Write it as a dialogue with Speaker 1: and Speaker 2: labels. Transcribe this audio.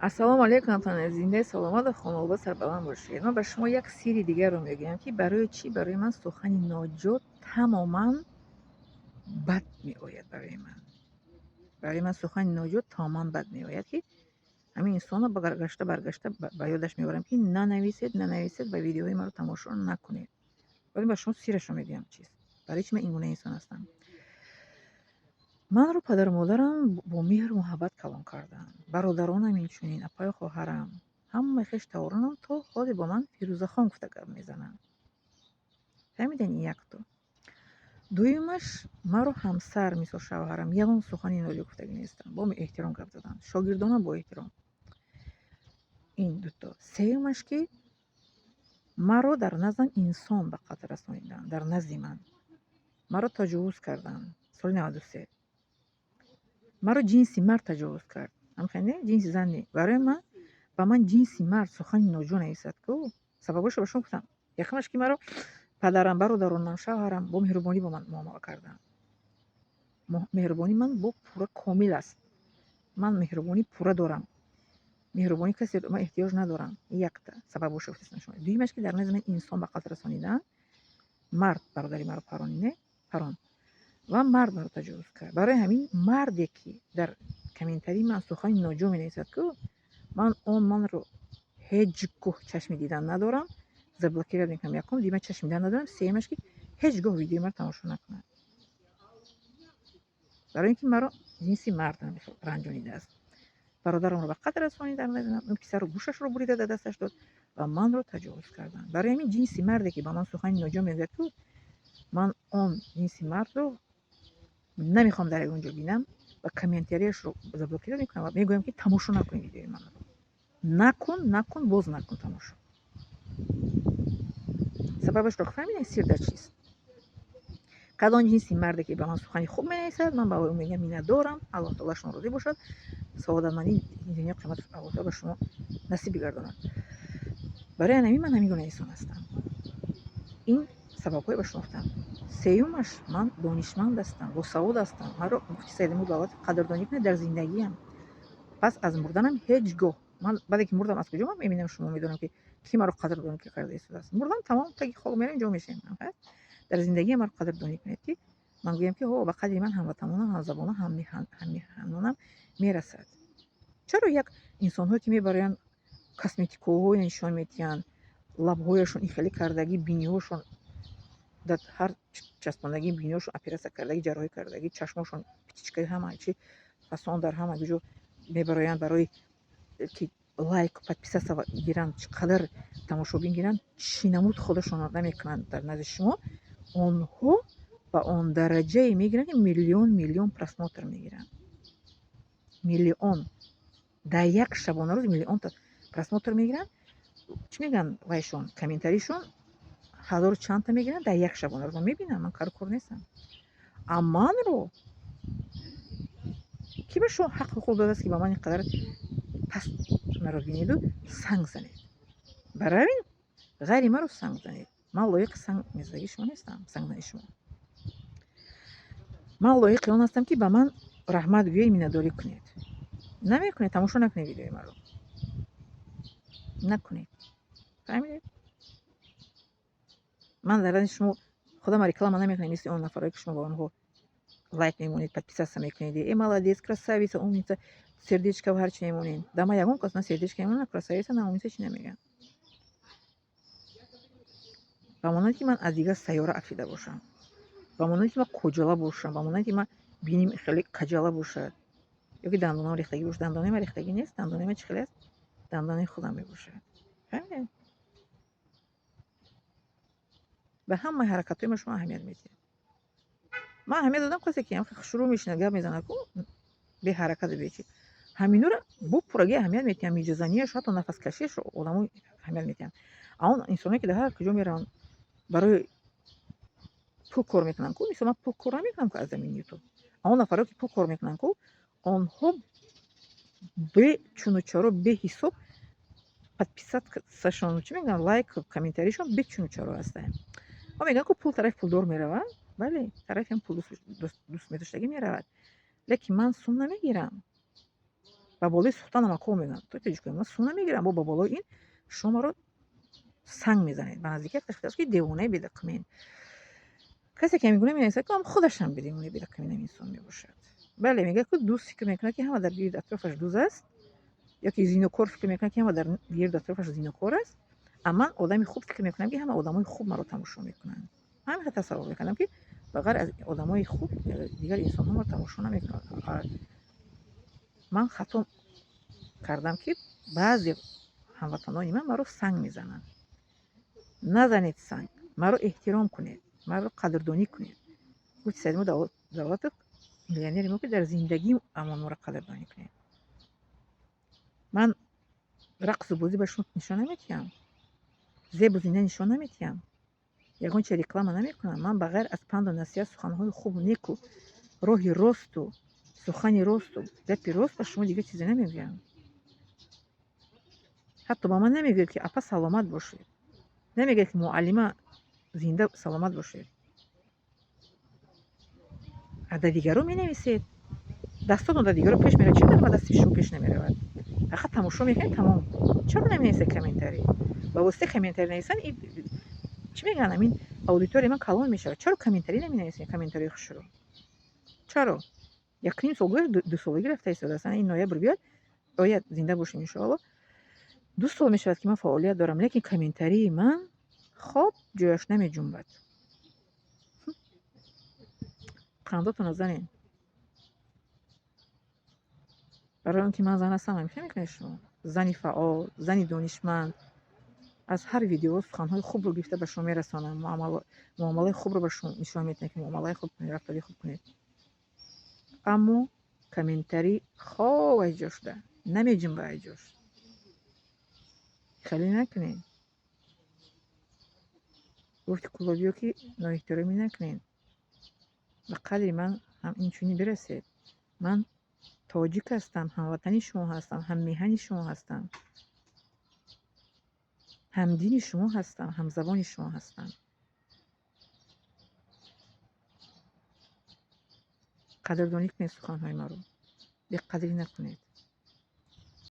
Speaker 1: ассалому алайкум ҳамсаҳбони зиндаи саломату хонавода сарбаланд бошед. Ман ба шумо як сирри дигарро мегӯям, ки барои чӣ барои ман сухани ноҷот тамоман бад меояд. Барои ман сухани ноҷот тамоман бад меояд, ки ҳамин инсонро баргашта ба ёдаш меорам, ки нанависед ва видеоҳои маро тамошо накунед. вале ба шумо сиррашро мегӯям чист, барои чӣ ман ин гуна инсон ҳастам. манро падару модарам бо меҳру муҳаббат калон карданд. Бародаронам инчунин, апаю хоҳарам, ҳамаи хештоваронам то ҳоле бо ман Фирӯзахон гуфта гап мезананд. фаҳмидед ин якто. дуюмаш маро ҳамсар мисол шавҳарам ягон сухани ноҷо гуфтагӣ нестанд. Бо эҳтиром гап заданд. Шогирдонам бо эҳтиром. ин дуто. Сеюмаш ки маро дар наздам инсон ба қатл расониданд. Дар назди ман маро таҷовуз карданд. соли 93 маро ҷинси мард таҷовуз кард. ҳамхеле ҷинси зан не. Барои ман ба ман ҷинси мард сухани ноҷо нависад ку. Сабабашро ба шумо гуфтам. Якумаш ки маро падарам, бародаронам, шавҳарам бо меҳрубонӣ бо ман муомила карданд. меҳрубонӣ ман бо пурра комил аст. ман меҳрубонӣ пурра дорам. меҳрубонӣ касе ман эҳтиёҷ надорам. Якта сабабашро гуфтам шумо. дуюмаш ки дар назди ман инсон ба қатл расониданд. мард бародари маро парон ва мард маро таҷовуз кард. Барои ҳамин марде ки дар комментарии ман сухани ноҷо менависад ку, ман манро ҳеҷ гоҳ чашми дидан надорам. Заблокировать мекунам. Якум дима чашми дидан надорам. Сеюмаш ки ҳеҷ гоҳ видеои маро тамошо накунад. барои ин ки маро ҷинси мардам ранҷонидааст. бародарамро ба қатл расонид дар назди ман. писару гӯшашро бурида дар дасташ дод ва манро таҷовуз карданд. барои ҳамин ҷинси марде ки ба ман сухани ноҷо мегӯяд ку, ман он ҷинси мардро намехоҳам дар ягон ҷо бинам ва комментариашро заблокировать мекунам ва мегӯям ки тамошо накунед видеои манро. накун боз накун тамошо. сабабашро фаҳмидед сир дар чист? кадом ҷинси марде ки ба ман сухани хуб менависад, ман ба ӯ мегӯям миннатдорам, аллоҳ таоло шумо розӣ бошад, саодатмандии дунё қиёмат аллоҳ таоло ба шумо насиб бигардонад. барои ҳамин ман ҳамин гуна инсон ҳастам. ин сабабҳое ба шумо гуфтам. сеюмаш ман донишманд ҳастам, босавод ҳастам. маро муфти Саидамур Давлатов қадрдонӣ кунед дар зиндагиам. пас аз мурданам ҳеҷ гоҳ ман баъде ки мурдам аз куҷо ман мебинам, шумо медонам ки ки маро қадрдонӣ карда истодааст. мурдам тамом таги хок мерем ҷо мешавем. дар зиндагиам маро қадрдонӣ кунед, ки ман гӯям ки ба қадри ман ҳамватанонам, ҳамзабонам, ҳаммиҳанонам мерасад. чаро як инсонҳое ки мебароянд косметикаҳое нишон медиҳанд, лабҳояшон ихелӣ кардагӣ, биниҳошон дар ҳар часпондагӣ биниҳошон оператсия кардагӣ, ҷарроҳӣ кардагӣ, чашмошон птичкаи ҳама чӣ фасон дар ҳама ҷо мебароянд барои ки лайк подписаться гиранд, чӣ қадар тамошобин гиранд, чӣ намуд худашонро намекунанд дар назди шумо. онҳо ба он дараҷае мегиранд ки миллион просмотр мегиранд. миллион дар як шабона рӯз миллионта просмотр мегиранд. чӣ мегӯянд вайшон комментаришон ҳазору чандта мегиранд дар як шабона рӯз. ман мебинам, ман кару кор нестам. манро ки ба шумо ҳаққи худ додааст ки ба ман ин қадар паст маро бинеду санг занед. барои ҳамин ғайри маро санг занед. ман лоиқи сангзании шумо нестам. сангзании шумо ман лоиқи он ҳастам ки ба ман раҳмат гӯед, миннатдорӣ кунед. намекунед, тамошо накунед видеои маро. накунед. фаҳмидед? ман дар назди шумо худам реклама намекунем, мисли он нафарое ки шумо ба онҳо лайк мемонед, подписаться мекунед, молодец, красавица, умница, сердечко ва ҳарчи мемонед. дар ман ягон кас на сердечко мемонад, на красавица, на умница чӣ намегӯянд. ба монанде ки ман аз дигар сайёра афида бошам. ба монанде ки ман коҷала бошам. ба монанде ки ман биним хеле каҷала бошад. ё ки дандонам рехтагӣ бошад. дандонаи ман рехтагӣ нест. дандонаи ман чӣ хеле аст? дандонаи худам мебошад. фаҳмидед? ба ҳамаи ҳаракатҳои ман шумо аҳамият медиҳед. ман аҳамият додам касе ки шурӯъ мешинад гап мезанад ку беҳаракату бечӣ. ҳаминура бо пурраги аҳамият медиҳам. миҷозаниаш ҳатто нафаскашиашро одамо аҳамият медиҳанд. он инсоне ки дар ҳар куҷо мераванд барои пул кор мекунанд ку. мисол ман пул кор намекунам ку аз замини ютуб. он нафаре ки пул кор мекунанд ку, онҳо бе чунучаро беҳисоб подписатсашон чӣ мегӯянд, лайк комментаришон бе чунучаро ҳастанд. ҳо мегӯянд ку пул тарафи пулдор меравад. бале, тарафи ҳам пул дӯст медоштагӣ меравад. лекин ман сум намегирам. ба болои сӯхтанам ако мегӯям то чӣ кунем ман сӯ намегирам бо ба болои ин шумо маро санг мезанед ба наздикият шудааст ки девонаи бедокумент. касе ки ҳамин гуна менависад ки худашам бедевонаи бедокумент инсон мебошад. бале мегӯяд ки дӯст фикр мекунад ки ҳама дар гирду атрофаш дӯз аст ё ки зинокор фикр мекунад ки ҳама дар гирду атрофаш зинокор аст, а ман одами хуб фикр мекунам ки ҳама одамои хуб маро тамошо мекунанд. ҳамин тасаввур мекардам ки ба ғайр аз одамои хуб дигар инсонҳо маро тамошо намекунанд. ман хато кардам ки баъзе ҳамватанони ман маро санг мезананд. назанед санг, маро эҳтиром кунед, маро қадрдонӣ кунед. гуфти Саид мо давлатов миллионери мо ки дар зиндагӣ амон моро қадрдонӣ кунед. ман рақсу бозӣ ба шумо нишон наметиҳам, зебу зина нишон наметиҳам, ягон чиз реклама намекунам. ман ба ғайр аз панду насиҳат, суханҳои хубу неку, роҳи росту сухани росту гапи рост ба шумо дигар чизе намегӯям. ҳатто ба ман намегӯед ки апа саломат бошед, намегӯед ки муаллима зинда саломат бошед. дар дигарон менависед, дастотон дар дигарон пеш меравад, чиро дар дасти шумо пеш намеравад? фақат тамошо мекунед, тамом. чаро наменависед комментарий? ба воситаи комментарий нависан чӣ мегӯянд, амин аудиторияи ман калон мешавад. чаро комментарий наменависед? комментарии хушро чаро? 1.5 сол гӯшт, 2 солагӣ рафта истодааст. ин ноябр биёд, ояд зинда бошем иншоалло. 2 сол мешавад ки ман фаъолият дорам, лекин комментарии ман хоб ҷояш намеҷунбад. қандотонро занед. барои он ки ман зан ҳастам ҳамеша мекунед шумо. зани фаъол, зани донишманд. аз ҳар видео суханҳои хубро гирифта ба шумо мерасонам. муомалаи хубро ба шумо нишон медиҳам ки муомалаи хуб кунед, рафтори хуб кунед. аммо комментарий хоб аз ҷо шуда, намеҷунбад аз ҷош. халӣ накунед. гуфти кулобиё ки ноэҳтиромӣ накунед. ба қадри ман ҳам инчунин бирасед. ман тоҷик ҳастам, ҳамватани шумо ҳастам, ҳаммеҳани шумо ҳастам, ҳамдини шумо ҳастам, ҳамзабони шумо ҳастам. қадрдонӣ кунед суханҳои маро, беқадрӣ накунед.